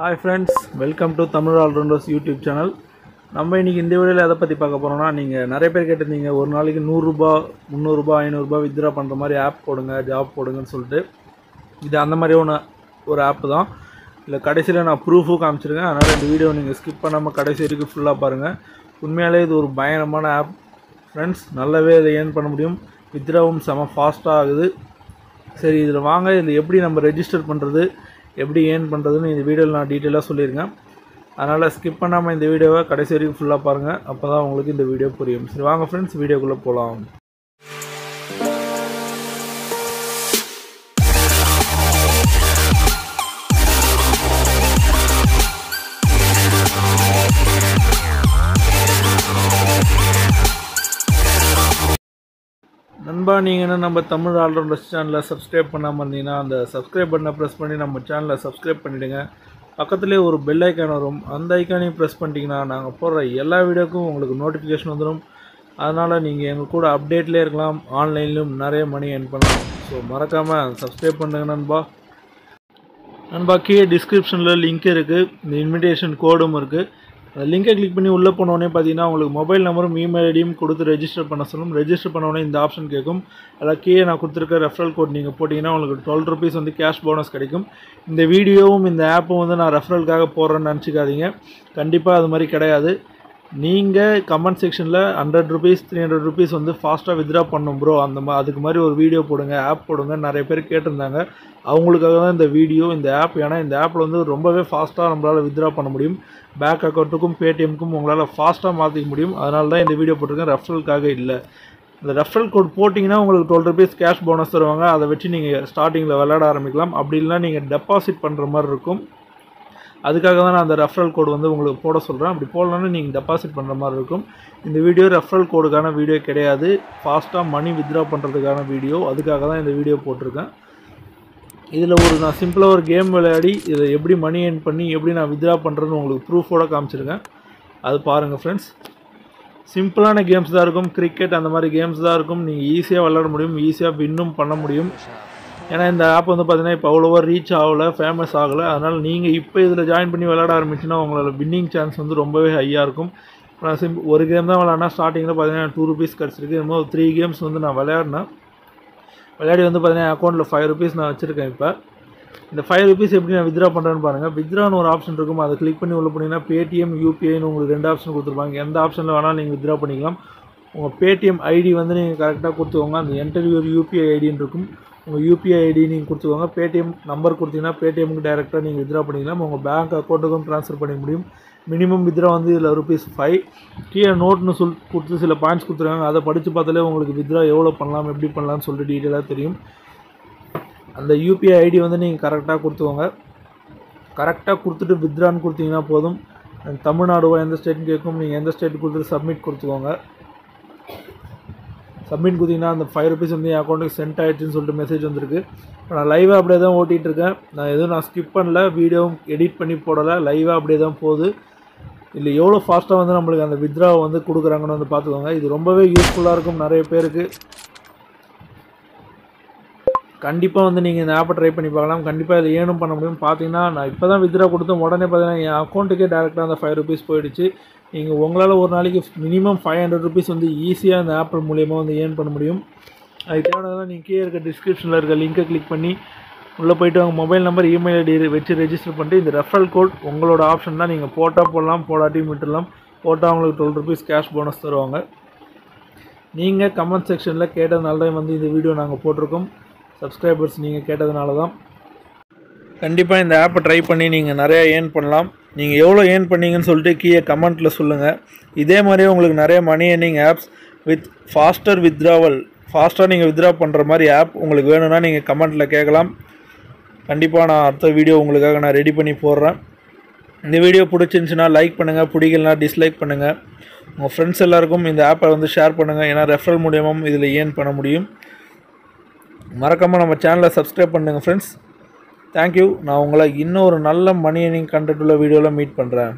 Hi friends, welcome to Tamizh Allrounders YouTube channel. நம்ம இன்னைக்கு இந்த வீடியோல எதை பத்தி பார்க்க போறோம்னா நீங்க நிறைய பேர் கேட்டிருந்தீங்க ஒரு நாளைக்கு 100 ரூபாய் 300 ரூபாய் 500 ரூபாய் வித்ட்ரா பண்ற மாதிரி ஆப் போடுங்க ஜாப் போடுங்கன்னு சொல்லிட்டு இது அந்த மாதிரி ஒரு ஆப் தான். இல்ல கடைசில நான் ப்ரூஃபும் காமிச்சிருக்கேன். அதனால இந்த வீடியோ நீங்க ஸ்கிப் பண்ணாம கடைசி வரைக்கும் ஃபுல்லா பாருங்க. உண்மையாலே இது ஒரு பயங்கரமான ஆப் फ्रेंड्स. நல்லாவே இதை ஏர்ன் பண்ண முடியும். வித்ட்ராவும் செம ஃபாஸ்டா ஆகுது. சரி இதுல வாங்க இதுல எப்படி நம்ம ரெஜிஸ்டர் பண்றது எப்படி ஏர்ன் பண்றதுன்னு இந்த வீடியோல நான் டீடைலா சொல்லிருக்கேன். அதனால ஸ்கிப் பண்ணாம இந்த வீடியோவை கடைசி வரைக்கும் ஃபுல்லா பாருங்க. அப்பதான் உங்களுக்கு இந்த வீடியோ புரியும். சரி வாங்க फ्रेंड्स வீடியோக்குள்ள போலாம். நண்பா நீங்க என்ன நம்ம தமிழ் ஆல்ரவுண்டர்ஸ் சேனலை சப்ஸ்கிரைப் பண்ணாம இருந்தீங்கன்னா அந்த சப்ஸ்கிரைப் பட்டனை பிரஸ் பண்ணி நம்ம சேனலை சப்ஸ்கிரைப் பண்ணிடுங்க. பக்கத்துலேயே ஒரு பெல் ஐக்கான் வரும். அந்த ஐக்கானையும் ப்ரெஸ் பண்ணிட்டீங்கன்னா நாங்கள் போடுற எல்லா வீடியோக்கும் உங்களுக்கு நோட்டிஃபிகேஷன் வந்துடும். அதனால் நீங்கள் எங்கள் கூட அப்டேட்லேயே இருக்கலாம். ஆன்லைன்லையும் நிறைய மணி ஏர்ன் பண்ணலாம். ஸோ மறக்காமல் சப்ஸ்கிரைப் பண்ணுங்க நண்பா. கீழே டிஸ்கிரிப்ஷனில் லிங்க் இருக்குது. இந்த இன்விடேஷன் கோடும் இருக்குது. அந்த லிங்கை கிளிக் பண்ணி உள்ளே போனோடனே பார்த்தீங்கன்னா உங்களுக்கு மொபைல் நம்பரும் இமெயில் ஐடியும் கொடுத்து ரெஜிஸ்டர் பண்ண சொல்லும். ரெஜிஸ்டர் பண்ணோடனே இந்த ஆப்ஷன் கேட்கும். அதில் கீழே நான் கொடுத்துருக்க ரெஃபரல் கோட் நீங்கள் போட்டிங்கன்னா உங்களுக்கு 12 rupees வந்து கேஷ் போனஸ் கிடைக்கும். இந்த வீடியோவும் இந்த ஆப்பும் வந்து நான் ரெஃபரலுக்காக போடுறேன்னு நினச்சிக்காதீங்க. கண்டிப்பாக அது மாதிரி கிடையாது. நீங்கள் கமெண்ட் செக்ஷனில் 100 rupees 300 rupees வந்து ஃபாஸ்ட்டாக வித்ட்ரா பண்ணும் ப்ரோ அதுக்கு மாதிரி ஒரு வீடியோ போடுங்க ஆப் போடுங்க நிறைய பேர் கேட்டிருந்தாங்க. அவங்களுக்காக தான் இந்த வீடியோ இந்த ஆப். ஏன்னா இந்த ஆப்பில் வந்து ரொம்பவே ஃபாஸ்ட்டாக நம்மளால் வித்ட்ரா பண்ண முடியும். பேங்க் அக்கௌண்ட்டுக்கும் பேடிஎம்க்கும் உங்களால் ஃபாஸ்ட்டாக மாற்றிக்க முடியும். அதனால தான் இந்த வீடியோ போட்டிருக்கேன். ரெஃபரலுக்காக இல்லை. இந்த ரெஃபரல் கோட் போட்டிங்கன்னா உங்களுக்கு 12 rupees கேஷ் போனஸ் தருவாங்க. அதை வச்சு நீங்கள் ஸ்டார்டிங்கில் விளையாட ஆரம்பிக்கலாம். அப்படி இல்லைனா நீங்கள் டெபாசிட் பண்ணுற மாதிரி இருக்கும். அதுக்காக தான் நான் அந்த ரெஃபரல் கோடு வந்து உங்களுக்கு போட சொல்கிறேன். அப்படி போடலன்னா நீங்கள் டெபாசிட் பண்ணுற மாதிரி இருக்கும். இந்த வீடியோ ரெஃபரல் கோடுக்கான வீடியோ கிடையாது. ஃபாஸ்ட்டாக மணி வித்ட்ரா பண்ணுறதுக்கான வீடியோ. அதுக்காக தான் இந்த வீடியோ போட்டிருக்கேன். இதில் நான் சிம்பிளாக ஒரு கேம் விளையாடி இதை எப்படி மணி ஏர்ன் பண்ணி எப்படி நான் வித்ட்ரா பண்ணுறதுன்னு உங்களுக்கு ப்ரூஃபோட காமிச்சிருக்கேன். அது பாருங்கள் ஃப்ரெண்ட்ஸ். சிம்பிளான கேம்ஸ் தான் இருக்கும். கிரிக்கெட் அந்த மாதிரி கேம்ஸ் தான் இருக்கும். நீங்கள் ஈஸியாக விளையாட முடியும். ஈஸியாக வின்னும் பண்ண முடியும். ஏன்னா இந்த ஆப் வந்து பார்த்தீங்கன்னா இப்போ அவ்வளோவா ரீச் ஆகலை ஃபேமஸ் ஆகலை. அதனால் நீங்கள் இப்போ இதில் ஜாயின் பண்ணி விளையாட ஆரம்பிச்சுன்னா உங்களோட வின்னிங் சான்ஸ் வந்து ரொம்பவே ஹையாக இருக்கும். இப்போ நான் ஒரு கேம் தான் விளையாடினா ஸ்டார்டிங்கில் பார்த்தீங்கன்னா 2 rupees கிடச்சிருக்கு. இன்னும் 3 games வந்து நான் விளையாடி வந்து பார்த்தீங்கன்னா அக்கௌண்ட்டில் 5 rupees நான் வச்சுருக்கேன். இப்போ இந்த 5 rupees எப்படி நான் வித்ட்ரா பண்ணுறேன்னு பாருங்கள். வித்ட்ரான்னு ஒரு ஆப்ஷன் இருக்கும். அதை கிளிக் பண்ணி உள்ள போனீங்கன்னா பேடிஎம் யூபிஐன்னு உங்களுக்கு 2 ஆப்ஷன் கொடுத்துருப்பாங்க. எந்த ஆப்ஷனில் வேணாலும் நீங்கள் வித்ட்ரா பண்ணிக்கலாம். உங்கள் பேடிஎம் ஐடி வந்து நீங்கள் கரெக்டாக கொடுத்துக்கோங்க. அந்த என்டர் யுவர் யூபிஐ ஐடின்னு இருக்கும். உங்கள் யூபிஐ ஐடி நீங்கள் கொடுத்துக்கோங்க. பேடிஎம் நம்பர் கொடுத்தீங்கன்னா பேடிஎம்க்கு டேரெக்டாக நீங்கள் வித்ட்ரா பண்ணிக்கலாம். உங்கள் பேங்க் அக்கௌண்ட்டுக்கும் ட்ரான்ஸ்ஃபர் பண்ணிக்க முடியும். மினிமம் வித்ட்ரா வந்து இதில் ₹5. கீழே நோட்னு கொடுத்து சில பாயிண்ட்ஸ் கொடுத்துருக்காங்க. அதை படித்து பார்த்தாலே உங்களுக்கு வித்ட்ரா எவ்வளோ பண்ணலாம் எப்படி பண்ணலாம்னு சொல்லிட்டு டீட்டெயிலாக தெரியும். அந்த யூபிஐ ஐடி வந்து நீங்கள் கரெக்டாக கொடுத்துக்கோங்க. கரெக்டாக கொடுத்துட்டு வித்ட்ரான்னு கொடுத்தீங்கன்னா போதும். தமிழ்நாடுவா எந்த ஸ்டேட்னு கேட்கும். நீங்கள் எந்த ஸ்டேட் கொடுத்துட்டு சப்மிட் கொடுத்துக்கோங்க. சப்மிட் கொடுத்தீங்கன்னா அந்த 5 rupees வந்து என் அக்கௌண்ட்டுக்கு சென்ட் ஆகிடுச்சுன்னு சொல்லிட்டு மெசேஜ் வந்திருக்கு. இப்போ நான் லைவாக அப்படியே தான் ஓட்டிகிட்ருக்கேன். நான் ஸ்கிப் பண்ணல. வீடியோவும் எடிட் பண்ணி போடலை. லைவாக அப்படியே தான் போகுது. இல்லை எவ்வளோ ஃபாஸ்ட்டாக வந்து நம்மளுக்கு அந்த வித்ட்ராவை வந்து கொடுக்குறாங்கன்னு வந்து பார்த்துக்கோங்க. இது ரொம்பவே யூஸ்ஃபுல்லாக இருக்கும் நிறைய பேருக்கு. கண்டிப்பாக வந்து நீங்கள் இந்த ஆப்பை ட்ரை பண்ணி பார்க்கலாம். கண்டிப்பாக இதை ஏர்னும் பண்ண முடியும். பார்த்தீங்கன்னா நான் இப்போ தான் வித்ட்ரா கொடுத்தேன். உடனே பார்த்தீங்கன்னா என் அக்கௌண்ட்டுக்கே டேரெக்டாக அந்த 5 rupees போயிடுச்சு. நீங்கள் உங்களால் ஒரு நாளைக்கு மினிமம் 500 rupees வந்து ஈஸியாக இந்த ஆப் மூலியமாக வந்து ஏர்ன் பண்ண முடியும். அதுக்கு தேவையானதான் நீங்கள் கீழே இருக்க டிஸ்கிரிப்ஷனில் இருக்க லிங்கை கிளிக் பண்ணி உள்ளே போய்ட்டு உங்கள் மொபைல் நம்பர் இமெயில் ஐடி வச்சு ரெஜிஸ்டர் பண்ணிட்டு இந்த ரெஃபரல் கோட் உங்களோட ஆப்ஷன் தான். நீங்கள் போட்டால் போடலாம் போடாட்டியும் விட்டுடலாம். போட்டால் உங்களுக்கு 12 rupees கேஷ் போனஸ் தருவாங்க. நீங்கள் கமெண்ட் செக்ஷனில் கேட்டதுனால தான் வந்து இந்த வீடியோ நாங்கள் போட்டிருக்கோம். சப்ஸ்கிரைபர்ஸ் நீங்கள் கேட்டதுனால தான். கண்டிப்பாக இந்த ஆப்பை ட்ரை பண்ணி நீங்கள் நிறையா ஏர்ன் பண்ணலாம். நீங்கள் எவ்வளோ ஏர்ன் பண்ணீங்கன்னு சொல்லிட்டு கீழே கமெண்ட்டில் சொல்லுங்கள். இதே மாதிரியே உங்களுக்கு நிறைய money earning apps with faster withdrawal ஃபாஸ்ட்டாக நீங்கள் வித்ட்ரா பண்ணுற மாதிரி ஆப் உங்களுக்கு வேணும்னா நீங்கள் கமெண்ட்டில் கேட்கலாம். கண்டிப்பாக நான் அடுத்த வீடியோ உங்களுக்காக நான் ரெடி பண்ணி போடுறேன். இந்த வீடியோ பிடிச்சிருந்துச்சுன்னா லைக் பண்ணுங்கள். பிடிக்கலனா டிஸ்லைக் பண்ணுங்கள். உங்கள் ஃப்ரெண்ட்ஸ் எல்லாருக்கும் இந்த ஆப்பை வந்து ஷேர் பண்ணுங்கள். ஏன்னா ரெஃபரல் மூலியமாக இதில் ஏர்ன் பண்ண முடியும். மறக்காமல் நம்ம சேனலை சப்ஸ்கிரைப் பண்ணுங்கள் ஃப்ரெண்ட்ஸ். தேங்க்யூ. நான் உங்களை இன்னும் ஒரு நல்ல மணி ஏர்னிங் கண்டென்ட் உள்ள வீடியோவில் மீட் பண்ணுறேன்.